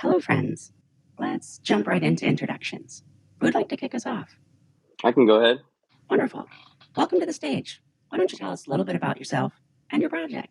Hello, friends. Let's jump right into introductions. Who would like to kick us off? I can go ahead. Wonderful. Welcome to the stage. Why don't you tell us a little bit about yourself and your project?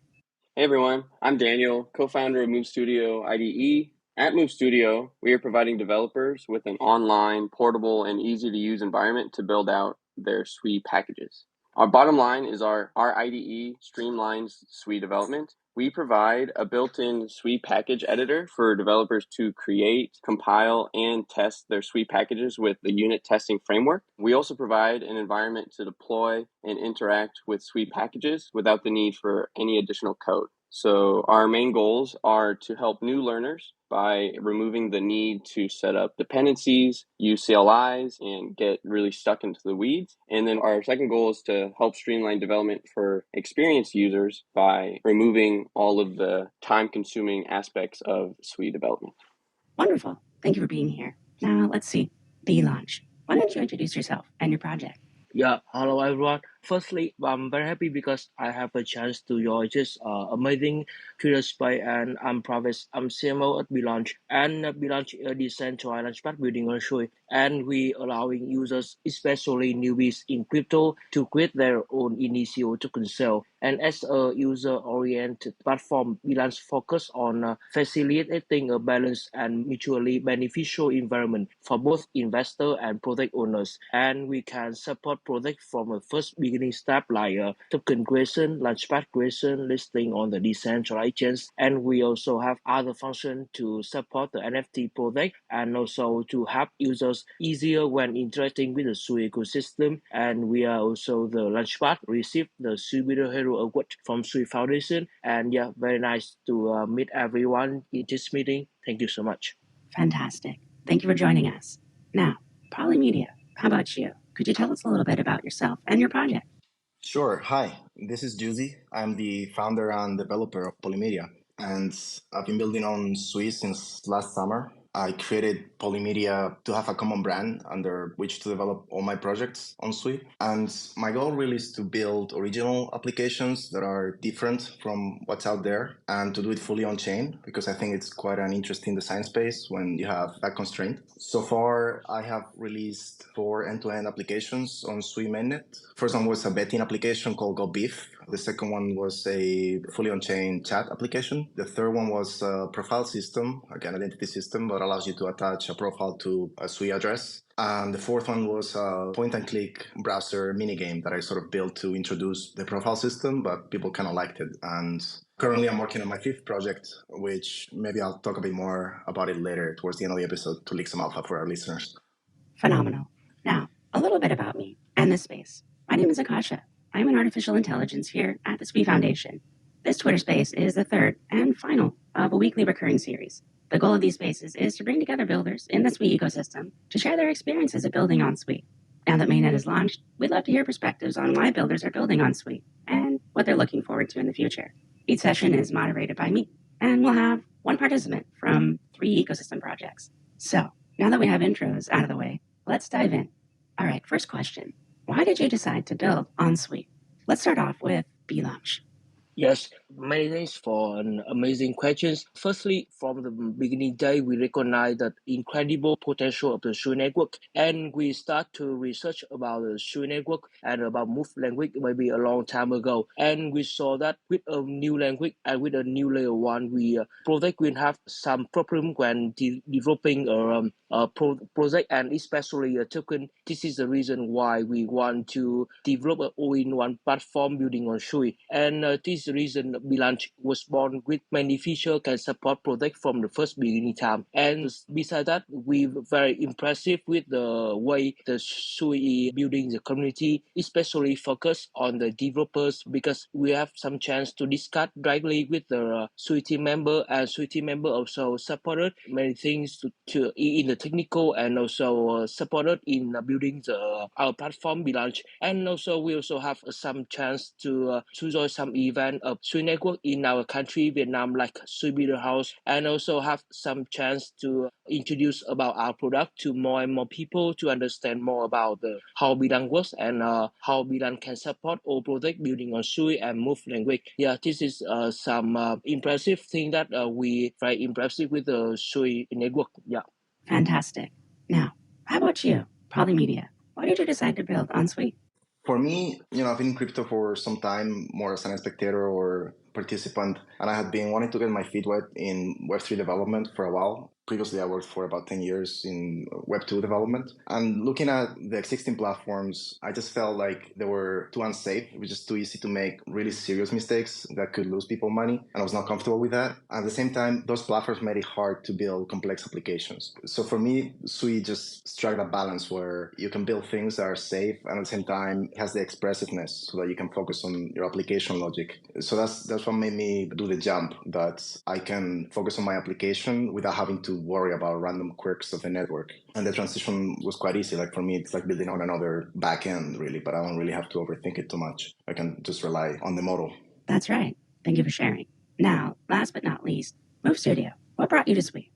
Hey everyone, I'm Daniel, co-founder of Move Studio IDE. At Move Studio, we are providing developers with an online, portable, and easy-to-use environment to build out their SWE packages. Our bottom line is our IDE streamlines SWE development. We provide a built-in SWE package editor for developers to create, compile, and test their SWE packages with the unit testing framework. We also provide an environment to deploy and interact with SWE packages without the need for any additional code. So our main goals are to help new learners by removing the need to set up dependencies, use CLIs, and get really stuck into the weeds. And then our second goal is to help streamline development for experienced users by removing all of the time-consuming aspects of SWE development. Wonderful. Thank you for being here. Now, let's see. B-Launch. Why don't you introduce yourself and your project? Yeah, hello everyone. Firstly, I'm very happy because I have a chance to join this amazing Twitter space, and I'm Travis. I'm CMO at Belaunch, and Belaunch is a decentralized launchpad building on Shui, and we allowing users, especially newbies in crypto, to create their own initial token sale. And as a user-oriented platform, Belaunch focus on facilitating a balanced and mutually beneficial environment for both investor and project owners, and we can support projects from a first beginning step like token creation, launchpad creation, listing on the decentralized chains, and we also have other functions to support the NFT project and also to help users easier when interacting with the Sui ecosystem. And we are also the launchpad, received the Super Hero Award from Sui Foundation, and yeah, very nice to meet everyone in this meeting. Thank you so much. Fantastic. Thank you for joining us. Now, Polymedia, how about you? Could you tell us a little bit about yourself and your project? Sure. Hi, this is Juicy. I'm the founder and developer of Polymedia, and I've been building on Sui since last summer. I created Polymedia to have a common brand under which to develop all my projects on Sui. And my goal really is to build original applications that are different from what's out there and to do it fully on chain, because I think it's quite an interesting design space when you have that constraint. So far, I have released 4 end-to-end applications on Sui mainnet. First one was a betting application called GoBeef. The second one was a fully on-chain chat application. The third one was a profile system, again, identity system, that allows you to attach a profile to a Sui address. And the fourth one was a point-and-click browser minigame that I sort of built to introduce the profile system, but people kind of liked it. And currently I'm working on my 5th project, which maybe I'll talk a bit more about it later towards the end of the episode to leak some alpha for our listeners. Phenomenal. Now, a little bit about me and this space. My name is Akasha. I'm an artificial intelligence here at the SWE Foundation. This Twitter space is the third and final of a weekly recurring series. The goal of these spaces is to bring together builders in the SWE ecosystem to share their experiences of building on SWE. Now that mainnet is launched, we'd love to hear perspectives on why builders are building on SWE and what they're looking forward to in the future. Each session is moderated by me, and we'll have one participant from 3 ecosystem projects. So, now that we have intros out of the way, let's dive in. All right, first question. Why did you decide to build on SWE? Let's start off with B-Launch. Yes, many thanks for an amazing questions. Firstly, from the beginning day, we recognize the incredible potential of the Shui network, and we start to research about the Shui network and about Move language maybe a long time ago. And we saw that with a new language and with a new layer 1, we project will have some problem when developing a project and especially a token. This is the reason why we want to develop an all-in-one platform building on Shui. And this reason Bilanch was born with many features can support project from the first beginning time. And besides that, we're very impressive with the way the Sui building the community, especially focus on the developers, because we have some chance to discuss directly with the Sui team member, and Sui team member also supported many things to in the technical and also supported in building our platform Bilanch. And also we also have some chance to join some event of Sui network in our country, Vietnam, like Sui Builder House, and also have some chance to introduce about our product to more and more people to understand more about how Bidan works and how Bidan can support all project building on Sui and Move language. Yeah, this is some impressive thing that we very impressive with the Sui network. Yeah. Fantastic. Now, how about you, Polymedia? Why did you decide to build on Sui? For me, I've been in crypto for some time, more as an spectator or participant, and I had been wanting to get my feet wet in Web3 development for a while. Previously, I worked for about 10 years in Web2 development. And looking at the existing platforms, I just felt like they were too unsafe. It was just too easy to make really serious mistakes that could lose people money. And I was not comfortable with that. At the same time, those platforms made it hard to build complex applications. So for me, Sui just struck that balance where you can build things that are safe and at the same time has the expressiveness so that you can focus on your application logic. So that's what made me do the jump, that I can focus on my application without having to worry about random quirks of the network. And the transition was quite easy. Like for me, it's like building on another backend really, but I don't really have to overthink it too much. I can just rely on the model. That's right. Thank you for sharing. Now, last but not least, Move Studio. What brought you to Sui?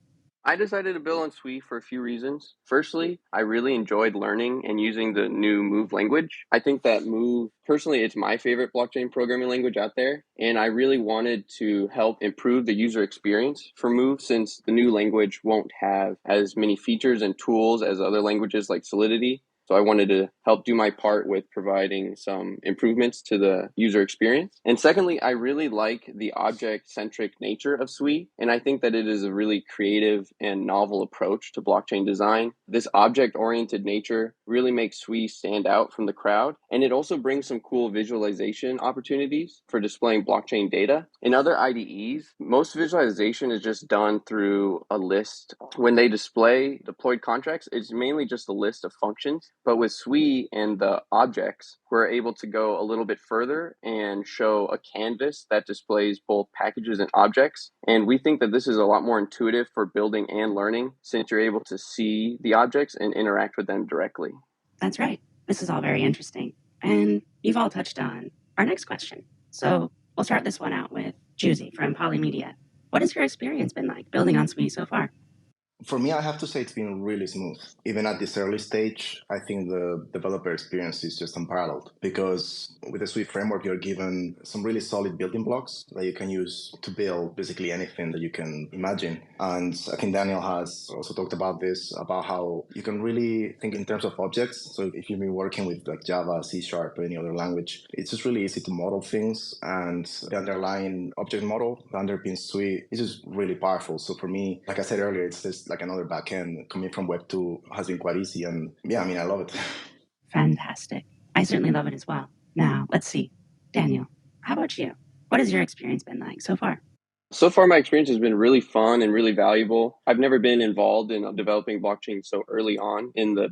I decided to build on Sui for a few reasons. Firstly, I really enjoyed learning and using the new Move language. I think that Move, personally, it's my favorite blockchain programming language out there. And I really wanted to help improve the user experience for Move, since the new language won't have as many features and tools as other languages like Solidity. So I wanted to help do my part with providing some improvements to the user experience. And secondly, I really like the object-centric nature of Sui, and I think that it is a really creative and novel approach to blockchain design. This object-oriented nature really makes Sui stand out from the crowd, and it also brings some cool visualization opportunities for displaying blockchain data. In other IDEs, most visualization is just done through a list. When they display deployed contracts, it's mainly just a list of functions. But with Sui and the objects, we're able to go a little bit further and show a canvas that displays both packages and objects. And we think that this is a lot more intuitive for building and learning, since you're able to see the objects and interact with them directly. That's right. This is all very interesting. And you've all touched on our next question. So we'll start this one out with Juicy from Polymedia. What has your experience been like building on Sui so far? For me, I have to say it's been really smooth. Even at this early stage, I think the developer experience is just unparalleled, because with the Sui framework, you're given some really solid building blocks that you can use to build basically anything that you can imagine. And I think Daniel has also talked about this, about how you can really think in terms of objects. So if you've been working with like Java, C#, or any other language, it's just really easy to model things. And the underlying object model that underpins Sui is just really powerful. So for me, like I said earlier, it's just like another backend coming from Web2 has been quite easy. And yeah, I mean, I love it. Fantastic. I certainly love it as well. Now, let's see. Daniel, how about you? What has your experience been like so far? So far, my experience has been really fun and really valuable. I've never been involved in developing blockchain so early on in the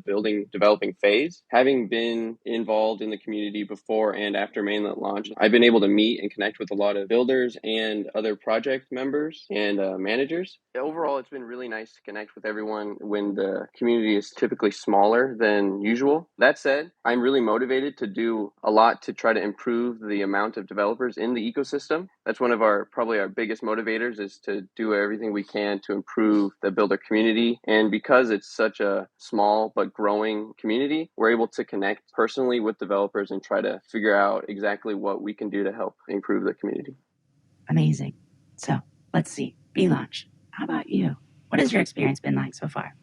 developing phase. Having been involved in the community before and after mainnet launch, I've been able to meet and connect with a lot of builders and other project members and managers. Overall, it's been really nice to connect with everyone when the community is typically smaller than usual. That said, I'm really motivated to do a lot to try to improve the amount of developers in the ecosystem. That's one of probably our biggest motivators, is to do everything we can to improve the builder community. And because it's such a small but growing community, we're able to connect personally with developers and try to figure out exactly what we can do to help improve the community. Amazing. So let's see. B-Launch, how about you? What has your experience been like so far?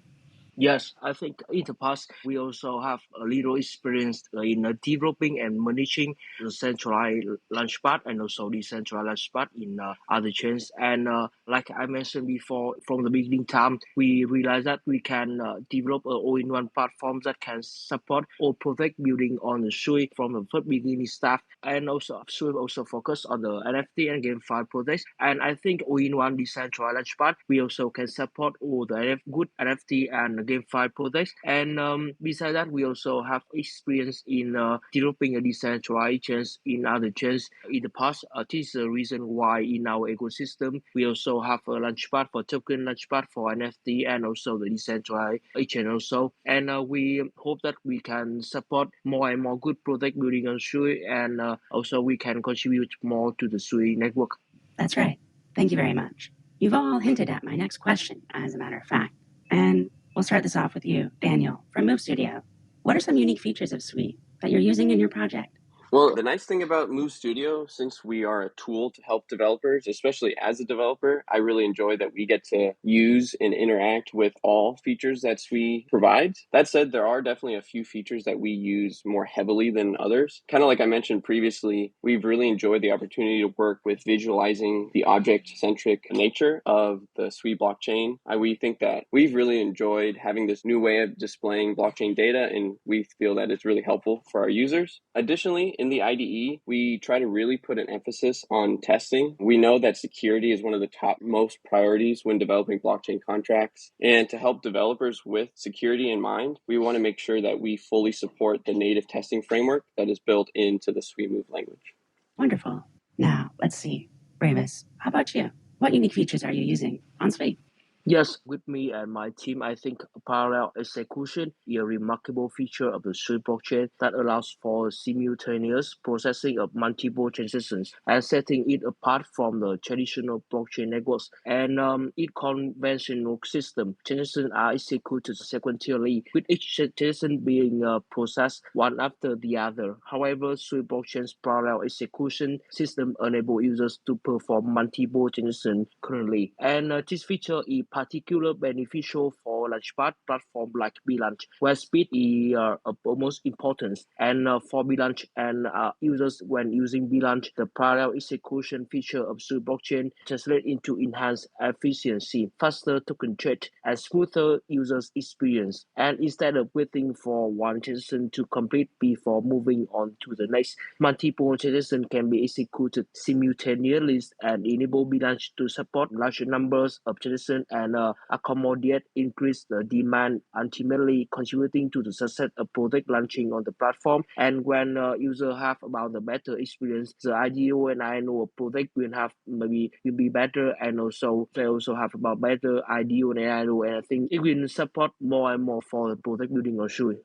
Yes, I think in the past we also have a little experience in developing and managing the centralized launchpad and also decentralized launchpad in other chains. And like I mentioned before, from the beginning time, we realized that we can develop an all-in-one platform that can support all project building on the Sui from the first beginning staff. And also Sui also focus on the NFT and GameFi projects. And I think all-in-one decentralized launchpad, we also can support all the good NFT and GameFi projects. And besides that, we also have experience in developing a decentralized chains in other chains in the past. This is the reason why in our ecosystem we also have a launchpad for token, launchpad for NFT, and also the decentralized chain also. And we hope that we can support more and more good project building on Sui, and also we can contribute more to the Sui network. That's right. Thank you very much. You've all hinted at my next question, as a matter of fact. And we'll start this off with you, Daniel, from Move Studio. What are some unique features of Sui that you're using in your project? Well, the nice thing about Move Studio, since we are a tool to help developers, especially as a developer, I really enjoy that we get to use and interact with all features that Sui provides. That said, there are definitely a few features that we use more heavily than others. Kind of like I mentioned previously, we've really enjoyed the opportunity to work with visualizing the object-centric nature of the Sui blockchain. We think that we've really enjoyed having this new way of displaying blockchain data, and we feel that it's really helpful for our users. Additionally, in the IDE, we try to really put an emphasis on testing. We know that security is one of the top most priorities when developing blockchain contracts. And to help developers with security in mind, we want to make sure that we fully support the native testing framework that is built into the Sui Move language. Wonderful. Now, let's see. Bravis, how about you? What unique features are you using on Sui? Yes, with me and my team, I think parallel execution is a remarkable feature of the Sui blockchain that allows for simultaneous processing of multiple transactions and setting it apart from the traditional blockchain networks. And in conventional system, transactions are executed sequentially, with each transaction being processed one after the other. However, Sui blockchain's parallel execution system enables users to perform multiple transactions currently. And this feature is particularly beneficial for launchpad platform like Blanch, where speed is of most importance. And for Blanch and users, when using Blanch, the parallel execution feature of Sui blockchain translates into enhanced efficiency, faster token trade, and smoother users experience. And instead of waiting for one transaction to complete before moving on to the next, multiple transactions can be executed simultaneously and enable Blanch to support large numbers of transactions and accommodate increase the demand, ultimately contributing to the success of project launching on the platform. And when users have about the better experience, the IDO and INO project will be better, and also they also have about better IDO and INO, and I think it will support more and more for the project building on Sui.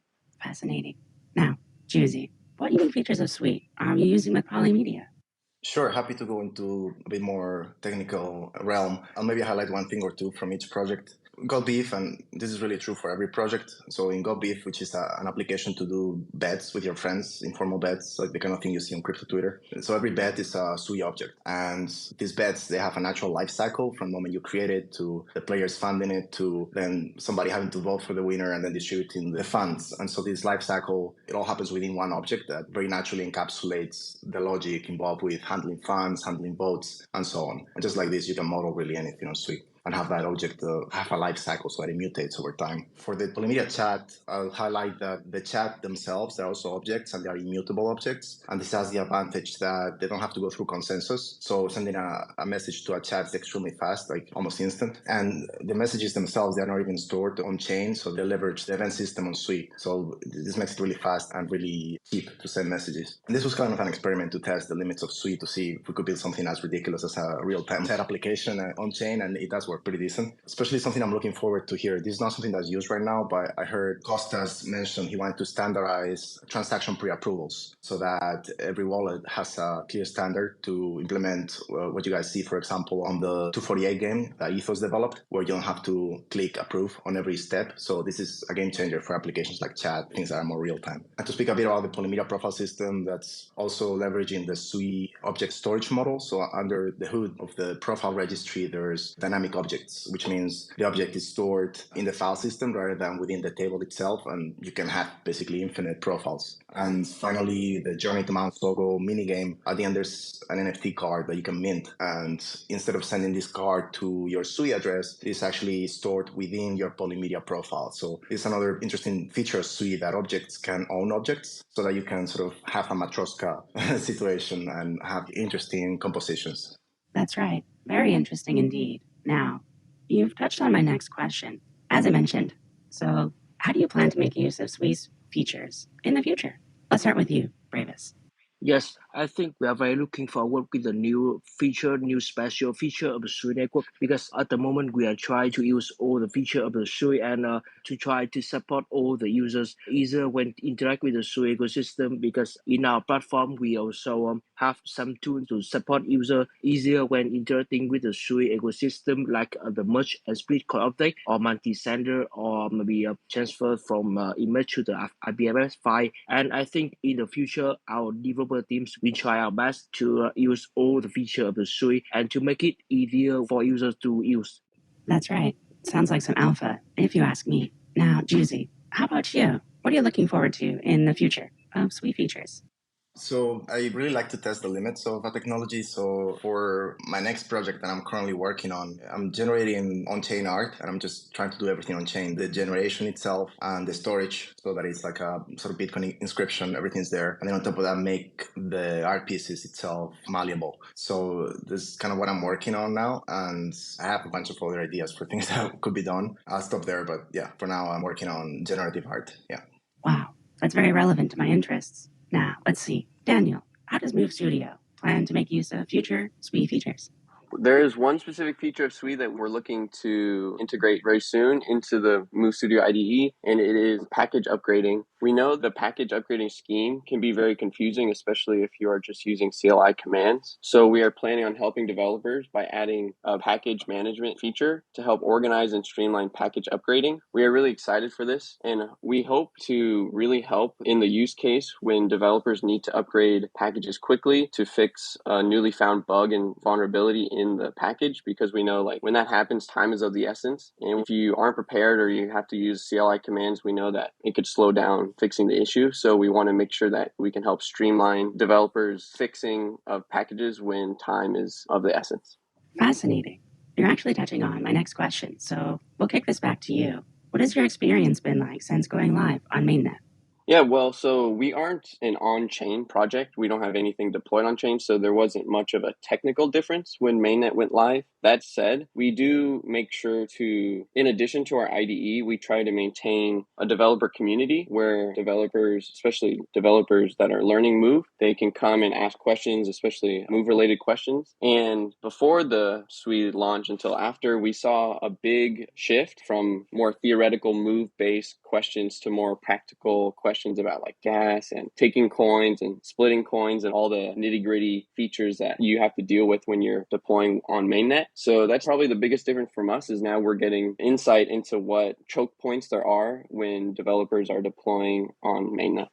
Fascinating. Now, Juicy, what unique features of Sui are you using with Polymedia? Sure, happy to go into a bit more technical realm. I'll maybe highlight one thing or two from each project. Got Beef, and this is really true for every project. So in Got Beef, which is an application to do bets with your friends, informal bets, like the kind of thing you see on crypto Twitter. So every bet is a Sui object. And these bets, they have a natural life cycle from the moment you create it to the players funding it to then somebody having to vote for the winner and then distributing the funds. And so this life cycle, it all happens within one object that very naturally encapsulates the logic involved with handling funds, handling votes, and so on. And just like this, you can model really anything on Sui and have that object have a life cycle so that it mutates over time. For the Polymedia chat, I'll highlight that the chat themselves, they're also objects and they're immutable objects. And this has the advantage that they don't have to go through consensus. So sending a message to a chat is extremely fast, like almost instant. And the messages themselves, they're not even stored on chain. So they leverage the event system on Sui. So this makes it really fast and really cheap to send messages. And this was kind of an experiment to test the limits of Sui to see if we could build something as ridiculous as a real-time chat application on chain. And it does work pretty decent, especially something I'm looking forward to here. This is not something that's used right now, but I heard Costas mention he wanted to standardize transaction pre-approvals so that every wallet has a clear standard to implement what you guys see, for example, on the 248 game that Ethos developed, where you don't have to click approve on every step. So this is a game changer for applications like chat, things that are more real time. And to speak a bit about the Polymedia profile system, that's also leveraging the Sui object storage model. So under the hood of the profile registry, there's dynamic objects, which means the object is stored in the file system rather than within the table itself, and you can have basically infinite profiles. And finally, the Journey to Mount Sogo minigame, at the end there's an NFT card that you can mint, and instead of sending this card to your Sui address, it's actually stored within your Polymedia profile. So it's another interesting feature of Sui that objects can own objects, so that you can sort of have a Matroska situation and have interesting compositions. That's right. Very interesting indeed. Now, you've touched on my next question. As I mentioned, So how do you plan to make use of Sui's features in the future? Let's start with you, Bravis. Yes, I think we are very looking forward with the new feature, new special feature of the Sui network because at the moment we are trying to use all the feature of the Sui and to try to support all the users easier when interact with the Sui ecosystem because in our platform we also have some tools to support user easier when interacting with the Sui ecosystem like the merge and split code update or multi-sender or maybe a transfer from image to the IPFS file. And I think in the future our developer teams we try our best to use all the feature of the Sui and to make it easier for users to use. That's right. Sounds like some alpha, if you ask me. Now, Juicy, how about you? What are you looking forward to in the future of Sui features? So I really like to test the limits of a technology. So for my next project that I'm currently working on, I'm generating on-chain art and I'm just trying to do everything on-chain. The generation itself and the storage so that it's like a sort of Bitcoin inscription, everything's there. And then on top of that, make the art pieces itself malleable. So this is kind of what I'm working on now. And I have a bunch of other ideas for things that could be done. I'll stop there. But yeah, for now, I'm working on generative art. Yeah. Wow, that's very relevant to my interests. Now, let's see. Daniel, how does Move Studio plan to make use of future Sui features? There is one specific feature of Sui that we're looking to integrate very soon into the Move Studio IDE, and it is package upgrading. We know the package upgrading scheme can be very confusing, especially if you are just using CLI commands. So we are planning on helping developers by adding a package management feature to help organize and streamline package upgrading. We are really excited for this, and we hope to really help in the use case when developers need to upgrade packages quickly to fix a newly found bug and vulnerability in the package, because we know like when that happens, time is of the essence. And if you aren't prepared or you have to use CLI commands, we know that it could slow down fixing the issue. So we want to make sure that we can help streamline developers fixing of packages when time is of the essence. Fascinating. You're actually touching on my next question, so we'll kick this back to you. What has your experience been like since going live on mainnet? Yeah, well, so we aren't an on-chain project. We don't have anything deployed on-chain, so there wasn't much of a technical difference when mainnet went live. That said, we do make sure to, in addition to our IDE, we try to maintain a developer community where developers, especially developers that are learning Move, they can come and ask questions, especially Move-related questions. And before the Sui launch until after, we saw a big shift from more theoretical Move-based questions to more practical questions about like gas and taking coins and splitting coins and all the nitty-gritty features that you have to deal with when you're deploying on mainnet. So that's probably the biggest difference from us, is now we're getting insight into what choke points there are when developers are deploying on mainnet.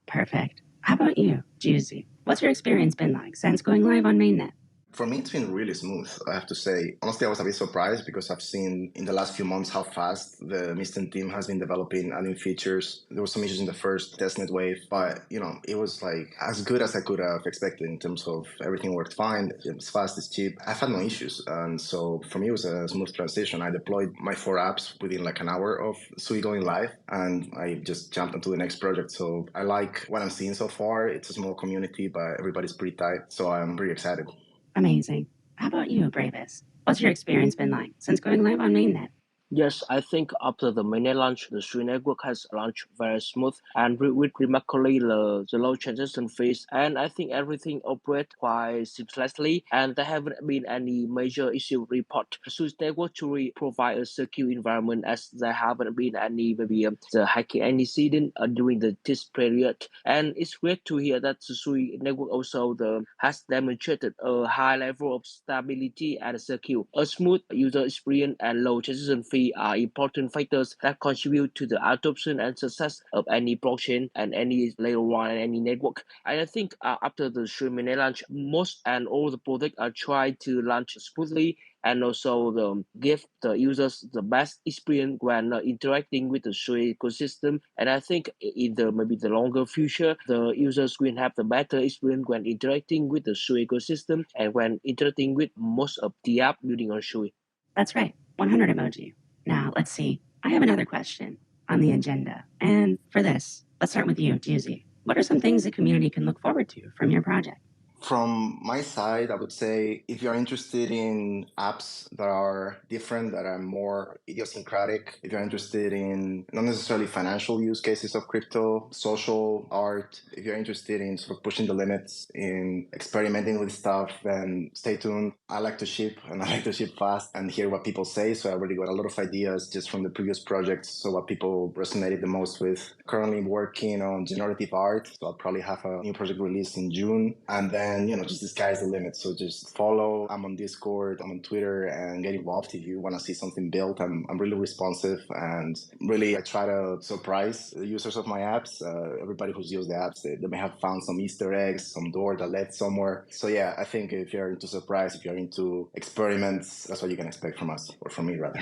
Perfect. How about you, Juicy? What's your experience been like since going live on mainnet? For me, it's been really smooth, I have to say. Honestly, I was a bit surprised because I've seen in the last few months how fast the Misten team has been developing adding features. There were some issues in the first testnet wave, but it was like as good as I could have expected in terms of everything worked fine. It's fast, it's cheap. I've had no issues. And so for me, it was a smooth transition. I deployed my 4 apps within like an hour of Sui going live, and I just jumped onto the next project. So I like what I'm seeing so far. It's a small community, but everybody's pretty tight. So I'm pretty excited. Amazing. How about you, Bravis? What's your experience been like since going live on mainnet? Yes, I think after the mainnet launch, the Sui network has launched very smooth and with remarkably the low transaction fees. And I think everything operates quite seamlessly, and there haven't been any major issue report. Sui network truly provide a secure environment, as there haven't been any maybe the hacking incident during the test period. And it's great to hear that the Sui network also has demonstrated a high level of stability and secure, a smooth user experience and low transaction fee are important factors that contribute to the adoption and success of any blockchain and any layer 1 and any network. And I think after the Sui mainnet launch, most and all the products are trying to launch smoothly and also give the users the best experience when interacting with the Sui ecosystem. And I think in the maybe the longer future, the users will have the better experience when interacting with the Sui ecosystem and when interacting with most of the app building on Sui. That's right, 100 emoji. Now, let's see. I have another question on the agenda. And for this, let's start with you, Juicy. What are some things the community can look forward to from your project? From my side, I would say if you're interested in apps that are different, that are more idiosyncratic, if you're interested in not necessarily financial use cases of crypto, social art, if you're interested in sort of pushing the limits, in experimenting with stuff, then stay tuned. I like to ship and I like to ship fast and hear what people say. So I already got a lot of ideas just from the previous projects. So what people resonated the most with. Currently working on generative art. So I'll probably have a new project released in June. And then, just the sky's the limit. So just follow. I'm on Discord, I'm on Twitter, and get involved if you want to see something built. I'm really responsive, and really I try to surprise the users of my apps. Everybody who's used the apps, they may have found some Easter eggs, some door that led somewhere. So yeah, I think if you're into surprise, if you're into experiments, that's what you can expect from us, or from me rather.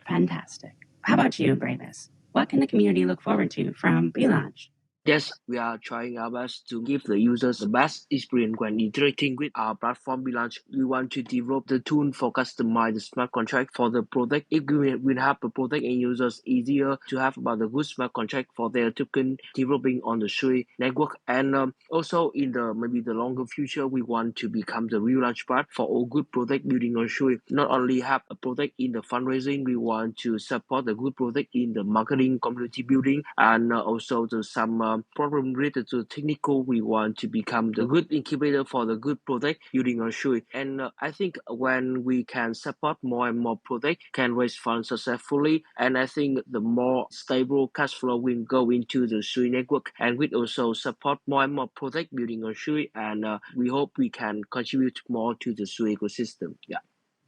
Fantastic. How about you, Bravis? What can the community look forward to from Relaunch? Yes, we are trying our best to give the users the best experience when interacting with our platform Relaunch. We want to develop the tool for customized smart contract for the product. If we will have the product and users easier to have about the good smart contract for their token developing on the Sui network. And also in the maybe the longer future, we want to become the Relaunch part for all good product building on Sui. Not only have a product in the fundraising, we want to support the good product in the marketing, community building, and also the some problem related to technical. We want to become the good incubator for the good product building on Sui. And I think when we can support more and more product, can raise funds successfully, and I think the more stable cash flow will go into the Sui network, and we also support more and more product building on Sui, and we hope we can contribute more to the Sui ecosystem. Yeah.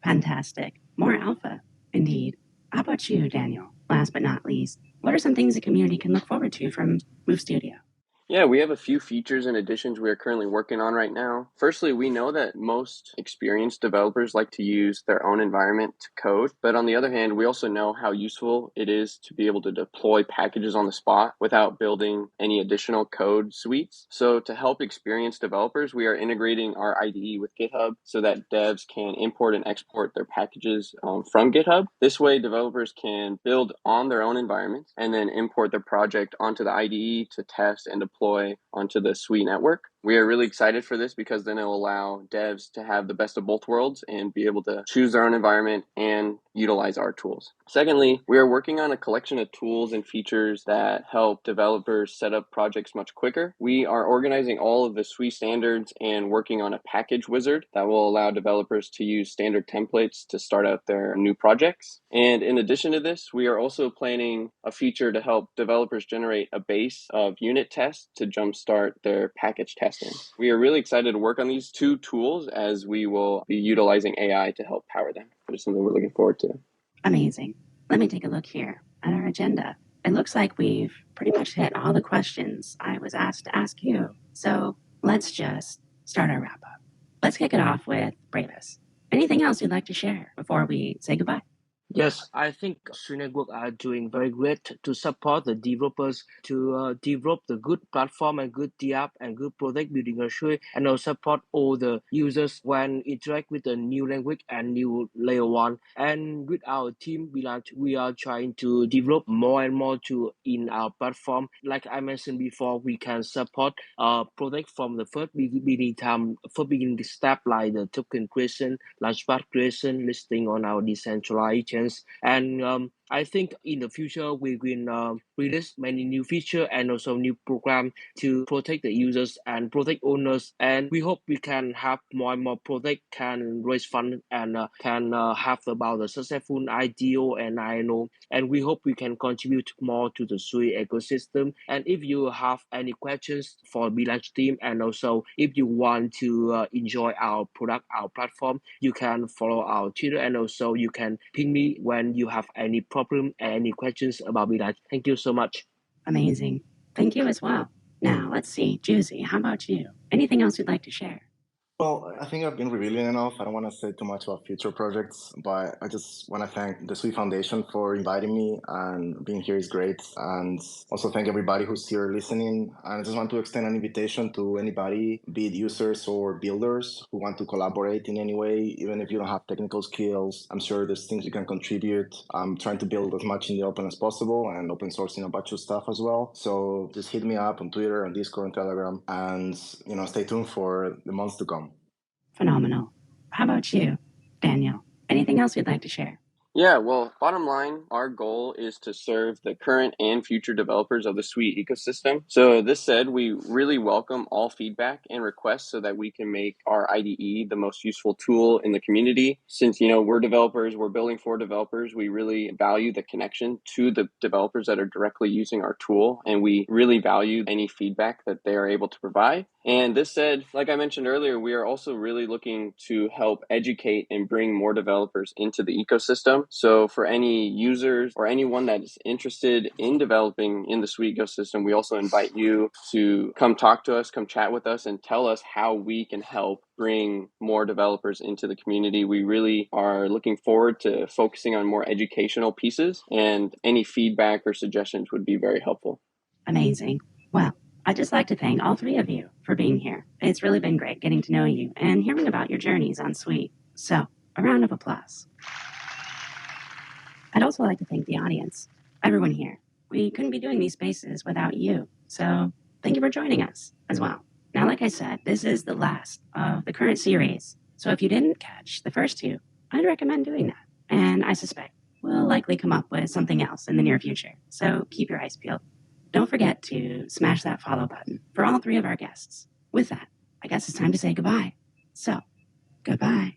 Fantastic. More alpha, indeed. How about you, Daniel? Last but not least, what are some things the community can look forward to from Move Studio? Yeah, we have a few features and additions we are currently working on right now. Firstly, we know that most experienced developers like to use their own environment to code, but on the other hand, we also know how useful it is to be able to deploy packages on the spot without building any additional code suites. So to help experienced developers, we are integrating our IDE with GitHub so that devs can import and export their packages from GitHub. This way, developers can build on their own environment and then import their project onto the IDE to test and deploy onto the Sui network. We are really excited for this because then it'll allow devs to have the best of both worlds and be able to choose their own environment and utilize our tools. Secondly, we are working on a collection of tools and features that help developers set up projects much quicker. We are organizing all of the Sui standards and working on a package wizard that will allow developers to use standard templates to start out their new projects. And in addition to this, we are also planning a feature to help developers generate a base of unit tests to jumpstart their package testing. We are really excited to work on these two tools as we will be utilizing AI to help power them. It's something we're looking forward to. Amazing. Let me take a look here at our agenda. It looks like we've pretty much hit all the questions I was asked to ask you. So let's just start our wrap up. Let's kick it off with Bravis. Anything else you'd like to share before we say goodbye? Yes, I think Sui Network are doing very great to support the developers to develop the good platform and good app and good product building on Sui, and also support all the users when interact with the new language and new layer one. And with our team, we are trying to develop more and more to in our platform. Like I mentioned before, we can support product from the first beginning step like the token creation, launchpad creation, listing on our decentralized chains. And I think in the future we will release many new features and also new program to protect the users and protect owners. And we hope we can have more and more product can raise fund and can have about the successful IDO and INO. And we hope we can contribute more to the Sui ecosystem. And if you have any questions for Bilanch team, and also if you want to enjoy our product, our platform, you can follow our Twitter, and also you can ping me when you have any problem and any questions about Bilanch. Thank you so much. Amazing. Thank you as well. Now, let's see. Juicy, how about you? Anything else you'd like to share? Well, I think I've been revealing enough. I don't want to say too much about future projects, but I just want to thank the Sweet Foundation for inviting me, and being here is great. And also thank everybody who's here listening. And I just want to extend an invitation to anybody, be it users or builders, who want to collaborate in any way, even if you don't have technical skills. I'm sure there's things you can contribute. I'm trying to build as much in the open as possible and open sourcing a bunch of stuff as well. So just hit me up on Twitter, on Discord, and Telegram, and stay tuned for the months to come. Phenomenal. How about you, Daniel? Anything else you'd like to share? Yeah, well, bottom line, our goal is to serve the current and future developers of the Sweet ecosystem. So this said, we really welcome all feedback and requests so that we can make our IDE the most useful tool in the community. Since, we're developers, we're building for developers, we really value the connection to the developers that are directly using our tool, and we really value any feedback that they are able to provide. And this said, like I mentioned earlier, we are also really looking to help educate and bring more developers into the ecosystem. So for any users or anyone that is interested in developing in the Sweet ecosystem, we also invite you to come talk to us, come chat with us, and tell us how we can help bring more developers into the community. We really are looking forward to focusing on more educational pieces, and any feedback or suggestions would be very helpful. Amazing. Well, I'd just like to thank all three of you for being here. It's really been great getting to know you and hearing about your journeys on Sweet. So, a round of applause. I'd also like to thank the audience, everyone here. We couldn't be doing these spaces without you, so thank you for joining us as well. Now, like I said, this is the last of the current series, so if you didn't catch the first two, I'd recommend doing that. And I suspect we'll likely come up with something else in the near future, so keep your eyes peeled. Don't forget to smash that follow button for all three of our guests. With that, I guess it's time to say goodbye. So, goodbye.